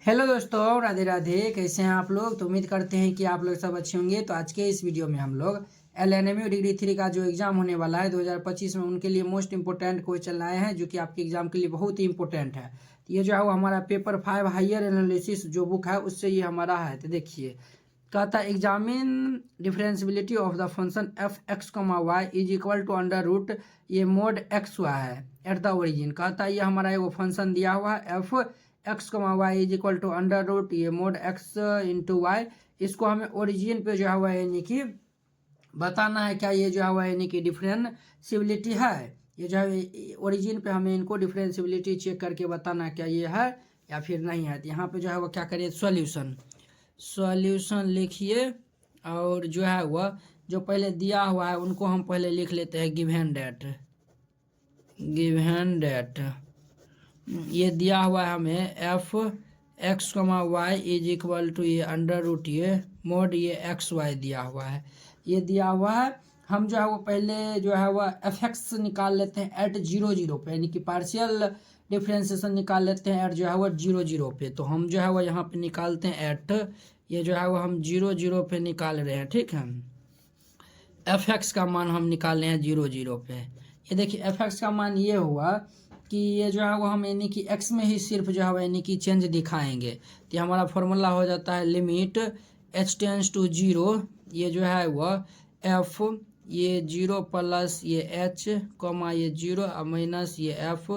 Hello दोस्तों, राधे राधे। कैसे हैं आप लोग? तो उम्मीद करते हैं कि आप लोग सब अच्छे होंगे। तो आज के इस वीडियो में हम लोग LNMU डिग्री 3 का जो एग्ज़ाम होने वाला है 2025 में, उनके लिए मोस्ट इंपॉर्टेंट क्वेश्चन लाए हैं जो कि आपके एग्जाम के लिए बहुत ही इंपॉर्टेंट है। तो ये जो है वो हमारा पेपर 5 हायर एनालिसिस जो बुक है उससे ये हमारा है। तो देखिए, कहता है examine differentiability of the function f x Y is equal to under root ये मोड एक्स हुआ है एट द ओरिजिन। कहता है ये हमारा एगो फंक्शन दिया हुआ है F x Y is equal to under root ये मोड एक्स इंटू वाई। इसको हमें ओरिजिन पे जो है वह यानी कि बताना है क्या ये जो है वह यानी कि डिफरेंशिबिलिटी है। ये जो है ओरिजिन पे हमें इनको डिफरेंशिबिलिटी चेक करके बताना है क्या ये है या फिर नहीं है। तो यहाँ पे जो है वो क्या करिए, सॉल्यूशन लिखिए और जो है वह जो पहले दिया हुआ है उनको हम पहले लिख लेते हैं गिवन डेट ये दिया हुआ है हमें F x Y is equal to ये अंडर रूट ये मोड ये एक्स वाई दिया हुआ है, ये दिया हुआ है। हम जो है वो पहले जो है वह एफ एक्स निकाल लेते हैं एट 0 0 पे, यानी कि पार्शियल डिफ्रेंसिएशन निकाल लेते हैं एट जो है वो 0 0 पे। तो हम जो है वो यहाँ पे निकालते हैं एट ये जो है वो हम 0 0 पे निकाल रहे हैं, ठीक है। एफ एक्स का मान हम निकाल रहे हैं 0 0 पे। ये देखिए एफ एक्स का मान ये हुआ कि ये जो है वो हम यानी कि एक्स में ही सिर्फ जो है वो यानी कि चेंज दिखाएंगे। तो ये हमारा फॉर्मूला हो जाता है लिमिट एच टेंस टू 0 ये जो है वह एफ ये 0 प्लस ये एच कॉमा ये 0 और माइनस ये एफ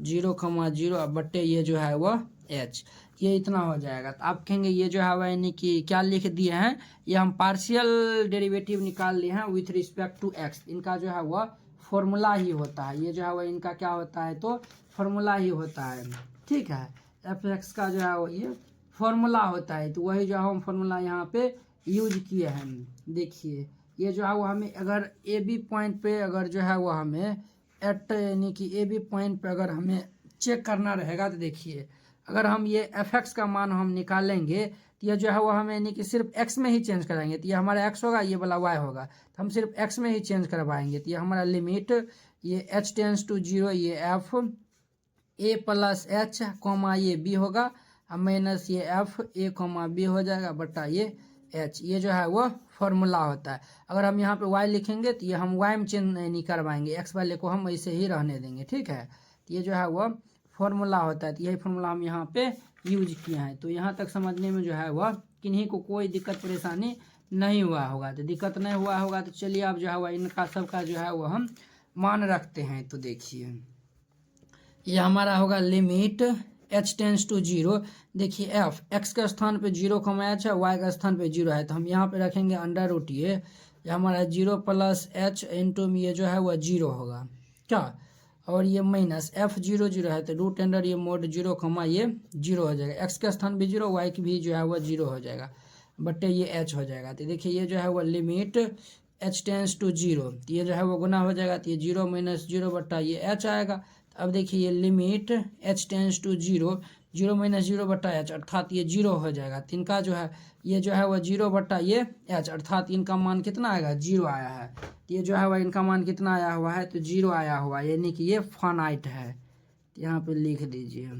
0,0 बट्टे ये जो है वह एच, ये इतना हो जाएगा। तो आप कहेंगे ये जो है वह यानी कि क्या लिख दिए हैं, ये हम पार्शियल डेरिवेटिव निकाल लिए हैं विथ रिस्पेक्ट टू एक्स। इनका जो है वह फॉर्मूला ही होता है, ये जो है वह इनका क्या होता है तो फॉर्मूला ही होता है, ठीक है। एफ एक्स का जो है वो ये फॉर्मूला होता है, तो वही जो है हम फॉर्मूला यहाँ पे यूज किए हैं। देखिए ये जो है वो हमें अगर ए बी पॉइंट पे अगर जो है वो हमें एट यानी कि ए बी पॉइंट पे अगर हमें चेक करना रहेगा तो देखिए अगर हम ये एफ एक्स का मान हम निकालेंगे तो ये जो है वो हमें यानी कि सिर्फ एक्स में ही चेंज कराएंगे। तो ये हमारा एक्स होगा, ये वाला वाई होगा, तो हम सिर्फ एक्स में ही चेंज करवाएंगे। तो ये हमारा लिमिट ये एच टेंस टू 0 ये एफ ए प्लस एच कॉमा ये बी होगा और माइनस ये एफ ए कॉमा बी हो जाएगा बटा ये एच, ये जो है वो फॉर्मूला होता है। अगर हम यहाँ पे वाई लिखेंगे तो ये हम वाई में चेंज नहीं करवाएंगे, एक्स वाले को हम ऐसे ही रहने देंगे, ठीक है। तो ये जो है वो फॉर्मूला होता है, तो यही फॉर्मूला हम यहाँ पे यूज किए हैं। तो यहाँ तक समझने में जो है वह किन्हीं को कोई दिक्कत परेशानी नहीं हुआ होगा। तो दिक्कत नहीं हुआ होगा तो चलिए अब जो है वह इनका सबका जो है वो हम मान रखते हैं। तो देखिए ये हमारा होगा लिमिट एच टेंस टू 0। देखिए एफ एक्स के स्थान पे 0 एच है, वाई का स्थान पे 0 है, तो हम यहाँ पे रखेंगे अंडर रूट ये हमारा 0 प्लस एच इंटू में ये जो है वह 0 होगा क्या, और ये माइनस एफ 0 0 है तो रूट अंडर ये मोड 0 ये 0 हो जाएगा, एक्स के स्थान पे 0 वाई की भी जो है वह 0 हो जाएगा बटे ये एच हो जाएगा। तो देखिए ये जो है वह लिमिट एच टेंस टू 0, तो ये जो है वो गुना हो जाएगा, तो ये 0 माइनस 0 बटा ये एच आएगा। तो अब देखिए ये limit H tends to 0 0 minus 0 बटा एच अर्थात ये 0 हो जाएगा। तो इनका जो है ये जो है वह 0 बटा ये एच अर्थात इनका मान कितना आएगा 0 आया है। तो ये जो है वह इनका मान कितना आया हुआ है तो 0 आया हुआ है, यानी कि ये फाइनाइट है। तो यहाँ पे लिख दीजिए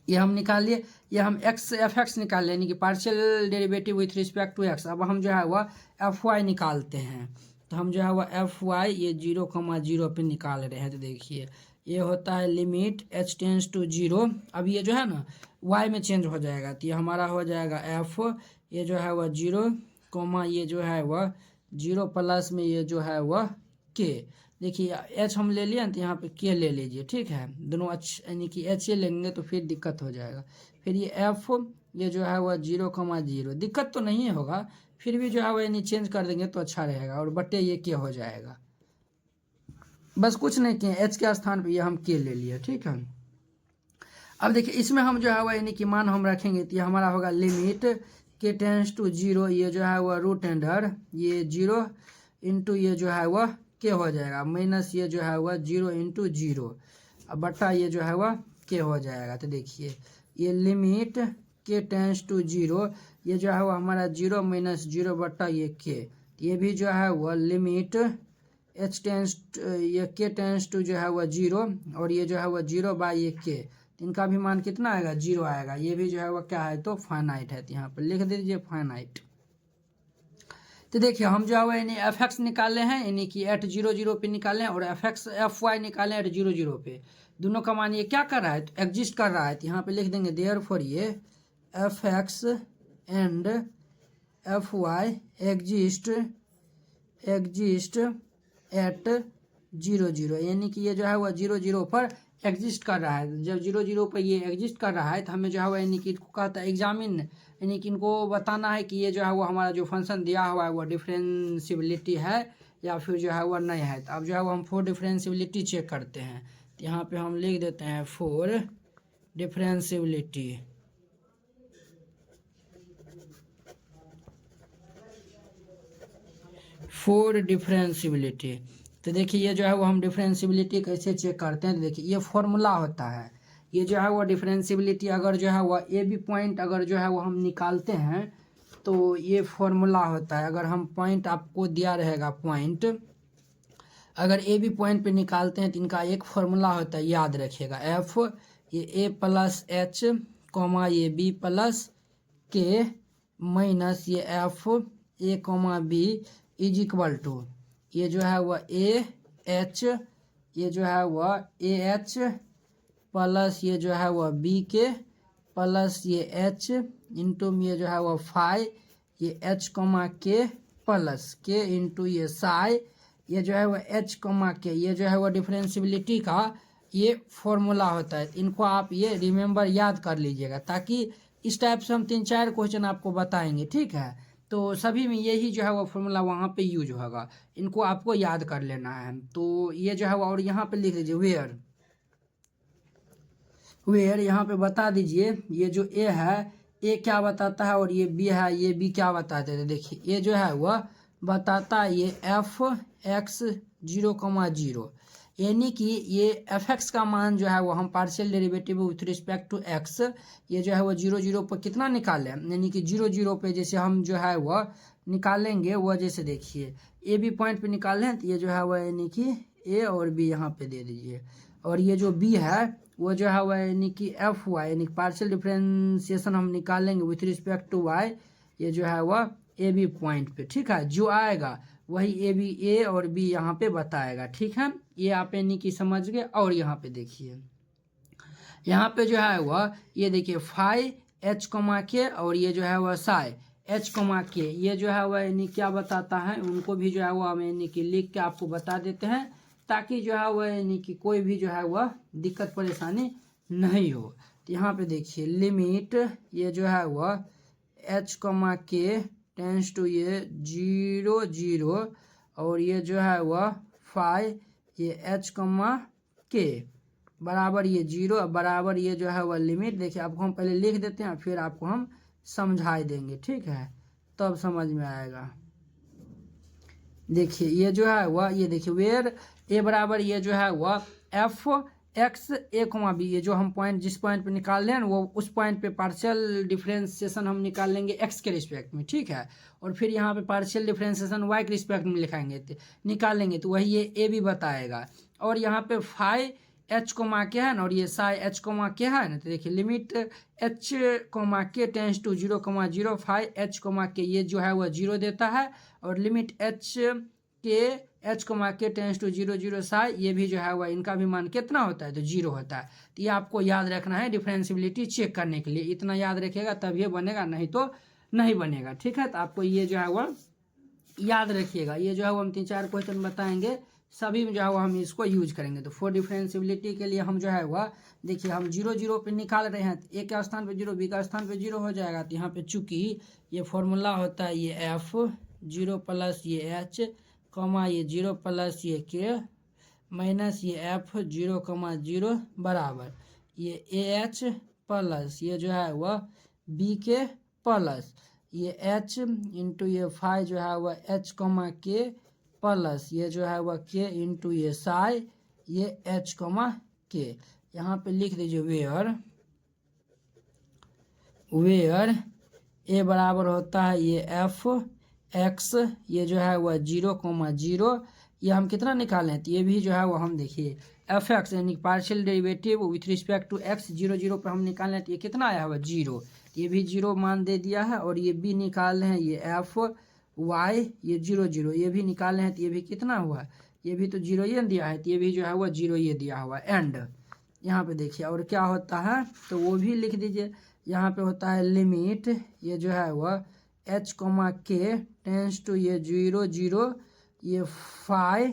ये हम निकाल लिए, ये हम एक्स एफ एक्स निकाल लें यानी कि partial derivative with respect to X. अब हम जो है वह एफ वाई निकालते हैं, तो हम जो है वह एफ वाई ये 0,0 पे निकाल रहे हैं। तो देखिए ये होता है लिमिट एच टेंस टू 0, अब ये जो है ना वाई में चेंज हो जाएगा, तो ये हमारा हो जाएगा एफ ये जो है वह 0 ये जो है वह 0 प्लस में ये जो है वह के। देखिए एच हम ले लिए तो यहाँ पे के ले लीजिए, ठीक है। दोनों यानी कि एच ए लेंगे तो फिर दिक्कत हो जाएगा। फिर ये एफ ये जो है वह 0,0 दिक्कत तो नहीं होगा, फिर भी जो है वह यानी चेंज कर देंगे तो अच्छा रहेगा, और बट्टे ये के हो जाएगा। बस कुछ नहीं किए, एच के स्थान पे ये हम के ले लिए, ठीक है। अब देखिए इसमें हम जो है वह यानी कि मान हम रखेंगे तो ये हमारा होगा लिमिट के टेंस टू 0 ये जो है वह रूट अंडर ये 0 इंटू ये जो है वह के हो जाएगा माइनस ये जो है वह 0 इंटू 0 अब बट्टा ये जो है वह के हो जाएगा। तो देखिए ये लिमिट के टेंस टू 0 ये जो है वह हमारा 0 माइनस 0 बट्टा ये के, ये भी जो है वह लिमिट एच टेंस ये के टेंस टू जो है वह 0 और ये जो है वह 0 बाई ये के, तो इनका भी मान कितना आएगा, 0 आएगा। ये भी जो है वह क्या है, तो फाइनाइट है। तो यहाँ पर लिख दीजिए फाइनाइट। तो देखिए हम जो है वह यानी एफ एक्स निकाले हैं, यानी कि एट 0 0 पे निकाले हैं, और एफ एक्स एफ वाई निकाले एट 0 0 पे। दोनों का मान ये क्या कर रहा है, तो एग्जिस्ट कर रहा है। तो यहाँ पे लिख देंगे देयरफॉर ये F X and F Y exist at 0 0, यानी कि ये जो है वह 0 0 पर एग्जिस्ट कर रहा है। जब 0 0 पर ये एग्जिस्ट कर रहा है तो हमें जो है वह यानी कि इनको कहता है एग्जामिन, यानी कि इनको बताना है कि ये जो है वो हमारा जो फंक्शन दिया हुआ है वो डिफरेंशियबिलिटी है या फिर जो है वह नहीं है। तो अब जो है वो हम फॉर डिफरेंशियबिलिटी चेक करते हैं। तो यहाँ पे हम लिख देते हैं फॉर डिफरेंशियबिलिटी। फॉर डिफरेंशियबिलिटी, तो देखिए ये जो है वो हम डिफरेंशियबिलिटी कैसे चेक करते हैं। तो देखिए ये फॉर्मूला होता है, ये जो है वो डिफरेंशियबिलिटी अगर जो है वह ए बी पॉइंट अगर जो है वो हम निकालते हैं तो ये फॉर्मूला होता है। अगर हम पॉइंट आपको दिया रहेगा पॉइंट, अगर ए बी पॉइंट पे निकालते हैं तो इनका एक फॉर्मूला होता है, याद रखिएगा। एफ ये ए प्लस एच कॉमा ये बी प्लस के माइनस ये F A comma B is equal to, ये जो है वह ए एच, ये जो है वह ए एच प्लस ये जो है वह बी के प्लस ये एच इंटू ये जो है वह फाई ये एच कॉमा के प्लस के इंटू ये साई, ये जो है वह एच कॉमा के, ये जो है वह डिफरेंशियबिलिटी का ये फॉर्मूला होता है। इनको आप ये रिमेंबर याद कर लीजिएगा, ताकि इस टाइप से हम 3-4 क्वेश्चन आपको बताएंगे, ठीक है। तो सभी में यही जो है वो फॉर्मूला वहाँ पे यूज होगा, इनको आपको याद कर लेना है। तो ये जो है वो, और यहाँ पे लिख दीजिए वेयर यहाँ पे बता दीजिए ये जो ए है, ए क्या बताता है, और ये बी है, ये बी क्या बताते हैं। देखिए ये जो है वह बताता है ये एफ एक्स 0,0, यानी कि ये एफ एक्स का मान जो है वो हम partial derivative with respect to X, ये जो है वो 0 0 पर कितना निकाले, यानी कि 0 0 पे जैसे हम जो है वह निकालेंगे, वह जैसे देखिए ए बी पॉइंट पे निकाले हैं तो ये जो है वह यानी कि ए और बी यहाँ पे दे दीजिए, और ये जो बी है वो जो है वह यानी कि एफ वाई, यानी पार्शियल डिफ्रेंसिएशन हम निकालेंगे विथ रिस्पेक्ट टू वाई, ये जो है वह ए बी पॉइंट पे, ठीक है। जो आएगा वही ए बी ए और बी यहाँ पे बताएगा, ठीक है। ये आप यानी कि समझ गए। और यहाँ पे देखिए, यहाँ पे जो है वह ये देखिए फाई एच कमा के, और ये जो है वह साई एच कमा के, ये जो है वह यानी क्या बताता है, उनको भी जो है वह हम यानी कि लिख के आपको बता देते हैं, ताकि जो है वह यानी कि कोई भी जो है वह दिक्कत परेशानी नहीं हो। तो यहाँ पे देखिए लिमिट ये जो है वह एच कमा के टेंस टू ये 0 0, और ये जो है वह फाई ये एच कमा के बराबर ये 0 बराबर ये जो है वह लिमिट। देखिए आपको हम पहले लिख देते हैं, फिर आपको हम समझाई देंगे, ठीक है, तब समझ में आएगा। देखिए ये जो है वह ये देखिए वेयर ए बराबर ये जो है वह एफ एक्स ए कॉमा बी, ये जो हम पॉइंट जिस पॉइंट पे निकाल रहे हैं वो उस पॉइंट पे पार्शियल डिफरेंशिएशन हम निकाल लेंगे एक्स के रिस्पेक्ट में, ठीक है। और फिर यहाँ पे पार्शियल डिफरेंशिएशन वाई के रिस्पेक्ट में लिखाएंगे निकालेंगे, तो वही ये ए भी बताएगा। और यहाँ पे फाई एच कोमा के है ना, और ये साई एच कोमा के है ना, तो देखिए limit H comma K tends to 0,0 phi H comma K, ये जो है वह 0 देता है, और limit H K H comma K tends to 0 0 psi, ये भी जो है वह इनका भी मान कितना होता है, तो 0 होता है। तो ये आपको याद रखना है डिफरेंशियबिलिटी चेक करने के लिए, इतना याद रखिएगा तब ये बनेगा, नहीं तो नहीं बनेगा, ठीक है। तो आपको ये जो है वह याद रखिएगा। ये जो है वो हम 3-4 क्वेश्चन बताएंगे, सभी में जो है वो हम इसको यूज करेंगे। तो फॉर डिफरेंशियबिलिटी के लिए हम जो है वह देखिए हम 0 0 पे निकाल रहे हैं, ए के स्थान पे 0 बी का स्थान पे 0 हो जाएगा। तो यहाँ पे चूंकि ये फॉर्मूला होता है ये एफ 0 प्लस ये एच कॉमा ये 0 प्लस ये के माइनस ये एफ 0,0 बराबर ये ए एच प्लस ये जो है वह बी के प्लस ये एच इंटू ये फाई जो है वह एच कॉमा के प्लस ये जो है वह के इंटू ये साई ये एच कॉमा के। यहाँ पे लिख दीजिए वेयर ए बराबर होता है ये एफ एक्स, ये जो है वह 0,0, ये हम कितना निकालें, तो ये भी जो है वो हम देखिए एफ एक्स यानी partial derivative with respect to X 0 0 पर हम निकालना है तो ये कितना आया हुआ 0, ये भी 0 मान दे दिया है। और ये बी निकाल रहे हैं ये एफ वाई ये 0 0 ये भी निकाल रहे हैं तो ये भी कितना हुआ, ये भी तो 0 ये दिया है तो ये भी जो है वो 0 ये दिया हुआ एंड यहाँ पे देखिए। और क्या होता है तो वो भी लिख दीजिए। यहाँ पे होता है लिमिट ये जो है वह H comma K tends to ये 0 0 ये फाई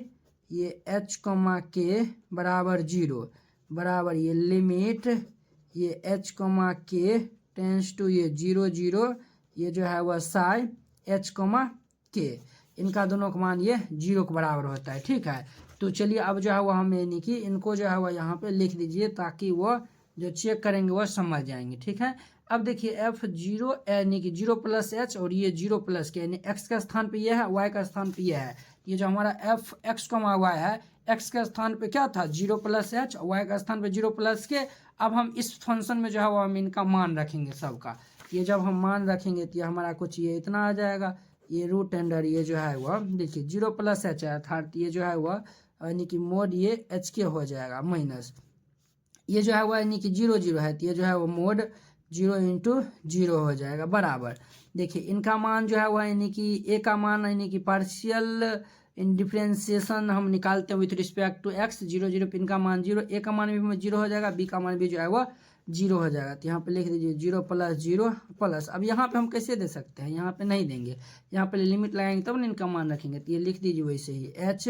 ये एच कोमा के बराबर 0 बराबर ये लिमिट ये H comma K tends to ये 0 0 ये जो है वह साई एच कोमा के, इनका दोनों का मान ये 0 के बराबर होता है। ठीक है, तो चलिए अब जो है वह हम यानी कि इनको जो है वह यहाँ पे लिख दीजिए ताकि वो जो चेक करेंगे वह समझ जाएंगे। ठीक है, अब देखिए एफ 0 यानी कि 0 प्लस एच और ये 0 प्लस के यानी एक्स का स्थान पे ये है, वाई का स्थान पे ये है। ये जो हमारा एफ एक्स कोमा वाई है, एक्स के स्थान पे क्या था 0 प्लस एच, वाई का स्थान पे 0 प्लस के। अब हम इस फंक्शन में जो है वो हम इनका मान रखेंगे सबका। ये जब हम मान रखेंगे तो ये हमारा कुछ ये इतना आ जाएगा, ये रूट अंडर ये जो है वह देखिए 0 प्लस एच है अर्थात ये जो है वह यानी कि मोड ये एच के हो जाएगा माइनस ये जो है वह यानी कि 0 0 है तो ये जो है वो मोड 0 इंटू 0 हो जाएगा बराबर। देखिए इनका मान जो है वह यानी कि ए का मान यानी कि पार्शियल इन डिफ्रेंसिएशन हम निकालते हैं विथ रिस्पेक्ट टू एक्स 0 0 पे इनका मान 0, ए का मान भी 0 हो जाएगा, बी का मान भी जो है वह 0 हो जाएगा। तो यहाँ पे लिख दीजिए 0 प्लस 0 प्लस। अब यहाँ पे हम कैसे दे सकते हैं, यहाँ पे नहीं देंगे, यहाँ पे लिमिट लगाएंगे तब ना इनका मान रखेंगे। तो ये लिख दीजिए वैसे ही एच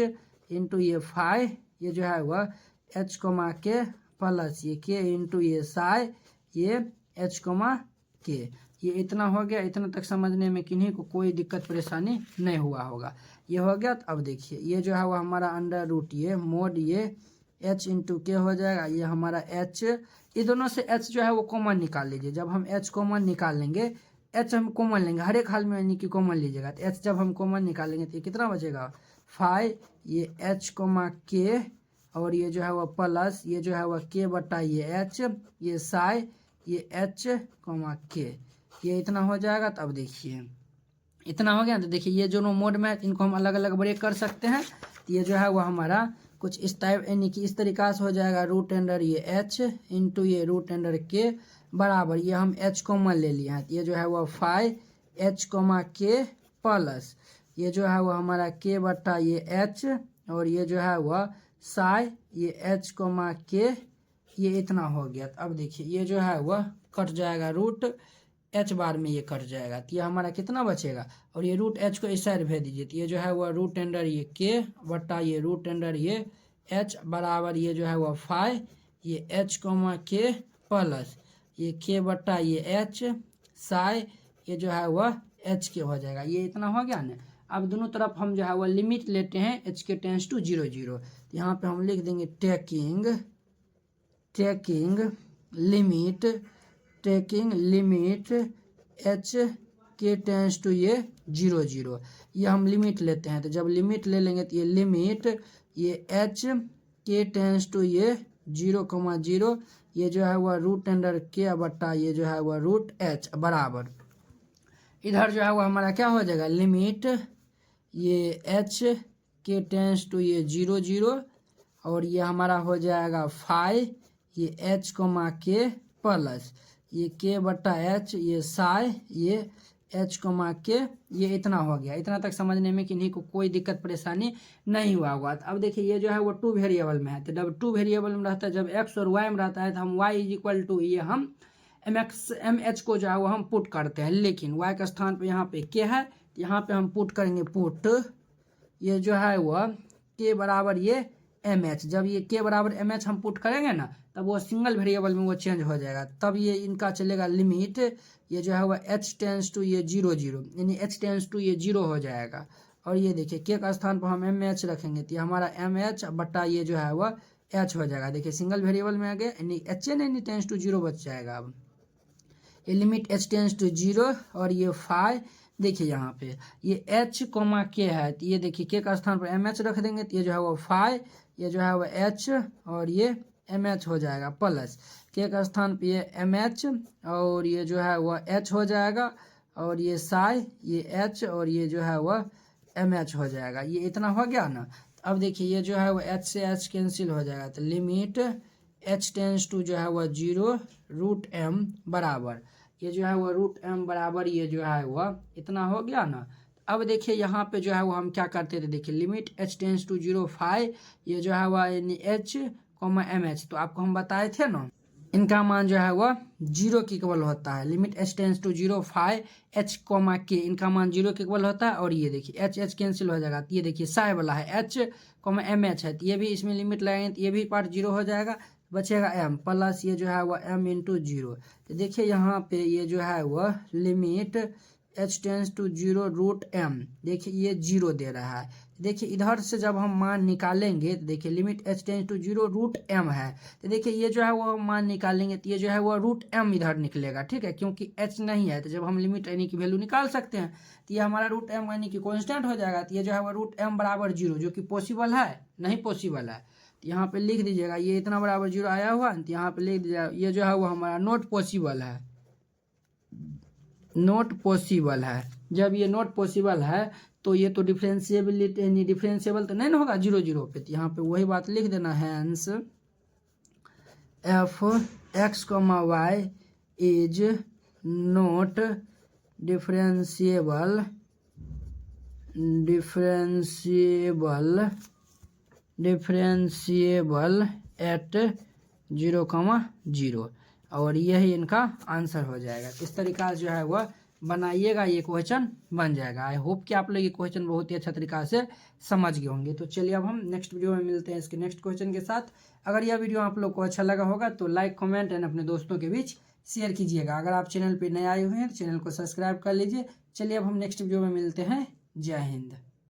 इंटू ये फाई ये जो है वह एच कोमा के प्लस ये के इंटू ये साई ये एच कोमा के। ये इतना हो गया, इतना तक समझने में किन्हीं को कोई दिक्कत परेशानी नहीं हुआ होगा। ये हो गया। तो अब देखिए ये जो है वो हमारा अंडर रूट ये मोड ये एच इंटू के हो जाएगा, ये हमारा एच, ये दोनों से एच जो है वो कॉमन निकाल लीजिए। जब हम एच कॉमन निकाल लेंगे, एच हम कॉमन लेंगे हर एक हाल में यानी कि कॉमन लीजिएगा, तो एच जब हम कॉमन निकालेंगे तो ये कितना बचेगा फाई ये एच कोमा के और ये जो है वह प्लस ये जो है वह के बटा ये एच ये साई ये एच कोमा के, ये इतना हो जाएगा। तो अब देखिए इतना हो गया। तो देखिए ये दोनों मोड में इनको हम अलग अलग ब्रेक कर सकते हैं। तो ये जो है वह हमारा कुछ इस टाइप यानी कि इस तरीका से हो जाएगा रूट अंडर ये एच इंटू ये रूट अंडर के बराबर ये हम एच कॉमन ले लिए हैं। तो ये जो है वह फाई एच कोमा के प्लस ये जो है वह हमारा के बटा ये एच और ये जो है वह साई ये एच कोमा के, ये इतना हो गया। तो अब देखिए ये जो है वह कट जाएगा रूट एच बार में ये कट जाएगा। तो ये हमारा कितना बचेगा और ये रूट एच को इस साइड भेज दीजिए। तो ये जो है वह रूट अंडर ये के बटा ये रूट अंडर ये एच बराबर ये जो है वह फाई ये एच कोमा के प्लस ये के बटा ये एच साई ये जो है वह एच के हो जाएगा। ये इतना हो गया ना। अब दोनों तरफ हम जो है वह लिमिट लेते हैं एच के टेंस टू 0 0। तो यहाँ पे हम लिख देंगे टेकिंग लिमिट एच के टेंस टू ये 0 0, ये हम लिमिट लेते हैं। तो जब लिमिट ले लेंगे तो ये लिमिट ये एच के टेंस टू ये 0 0 ये जो है वह रूट अंडर के बट्टा ये जो है वह रूट एच बराबर इधर जो है वह हमारा क्या हो जाएगा लिमिट ये एच के टेंस टू ये 0 0 और ये हमारा हो जाएगा फाई ये एच कोमा के प्लस ये के बट्टा एच ये साई ये एच कोमा के, ये इतना हो गया। इतना तक समझने में किन्हीं को कोई दिक्कत परेशानी नहीं हुआ होगा। अब देखिए ये जो है वो 2 वेरिएबल में है। तो जब 2 वेरिएबल में रहता है, जब एक्स और वाई में रहता है तो हम वाई इज इक्वल टू ये हम एम एच को जो है वो हम पुट करते हैं, लेकिन वाई का स्थान पे यहाँ पे के है, यहाँ पे हम पुट करेंगे पुट ये जो है वह के बराबर ये एम एच। जब ये के बराबर एम एच हम पुट करेंगे ना तब वो सिंगल वेरिएबल में वो चेंज हो जाएगा। तब ये इनका चलेगा लिमिट ये जो है वह एच टेंस टू ये 0 0 यानी एच टेंस टू ये 0 हो जाएगा। और ये देखिए के का स्थान पर हम एम एच रखेंगे तो ये हमारा एम एच बट्टा ये जो है वह एच हो जाएगा। देखिए सिंगल वेरिएबल में आ गया यानी एच एन यानी टेंस टू 0 बच जाएगा। अब ये लिमिट एच टेंस टू 0 और ये फाई देखिए यहाँ पे ये एच कोमा के है तो ये देखिए के का स्थान पर एम एच रख देंगे तो ये जो है वो फाई ये जो है वो एच और ये एम एच हो जाएगा प्लस के का स्थान पे ये एम एच और ये जो है वह एच हो जाएगा और ये साई ये एच और ये जो है वह एम एच हो जाएगा। ये इतना हो गया ना। अब देखिए ये जो है वो h से h कैंसिल हो जाएगा, तो लिमिट h टेंस टू जो है वह 0 रूट m बराबर, ये जो है वो रूट m बराबर, ये जो है वह इतना हो गया ना। अब देखिए यहाँ पे जो है वो हम क्या करते थे, देखिए limit h tends to 0 five, ये जो है वह यानी h एम एच, तो आपको हम बताए थे ना इनका मान जो है वह 0 के इक्वल होता है। Limit h tends to 0 five h k, इनका मान 0 के इक्वल होता है। और ये देखिए h कैंसिल हो जाएगा, तो ये देखिए साइ वाला है h एम एच है, तो ये भी इसमें लिमिट लगाएंगे तो ये भी पार्ट 0 हो जाएगा, बचेगा m प्लस ये जो है वह m इंटू 0। तो देखिए यहाँ पे ये जो है वह limit h tends to 0 root m, देखिए ये 0 दे रहा है। देखिए इधर से जब हम मान निकालेंगे तो देखिए limit h tends to 0 root m है, तो देखिए ये जो है वो मान निकालेंगे तो ये जो है वो रूट m इधर निकलेगा, ठीक है, क्योंकि h नहीं है तो जब हम लिमिट यानी की वैल्यू निकाल सकते हैं, तो ये हमारा रूट m यानी कि कॉन्स्टेंट हो जाएगा। तो ये जो है वो रूट m बराबर 0, जो कि पॉसिबल है, नहीं पॉसिबल है, तो यहाँ पे लिख दीजिएगा ये इतना बराबर 0 आया हुआ, तो यहाँ पे लिख दीजिएगा ये जो है वो हमारा नॉट पॉसिबल है, नॉट पॉसिबल है। जब ये नॉट पॉसिबल है तो ये तो डिफरेंशिएबिलिटी यानी डिफरेंशिएबल तो नहीं ना होगा 0 0 पे, तो यहाँ पे वही बात लिख देना, hence F X comma Y is not differentiable at 0, और यही इनका आंसर हो जाएगा। इस तरीका से जो है वह बनाइएगा, ये क्वेश्चन बन जाएगा। आई होप कि आप लोग ये क्वेश्चन बहुत ही अच्छा तरीका से समझ गए होंगे। तो चलिए अब हम नेक्स्ट वीडियो में मिलते हैं इसके नेक्स्ट क्वेश्चन के साथ। अगर यह वीडियो आप लोग को अच्छा लगा होगा तो लाइक कमेंट एंड अपने दोस्तों के बीच शेयर कीजिएगा। अगर आप चैनल पर नए आए हुए हैं तो चैनल को सब्सक्राइब कर लीजिए। चलिए अब हम नेक्स्ट वीडियो में मिलते हैं। जय हिंद।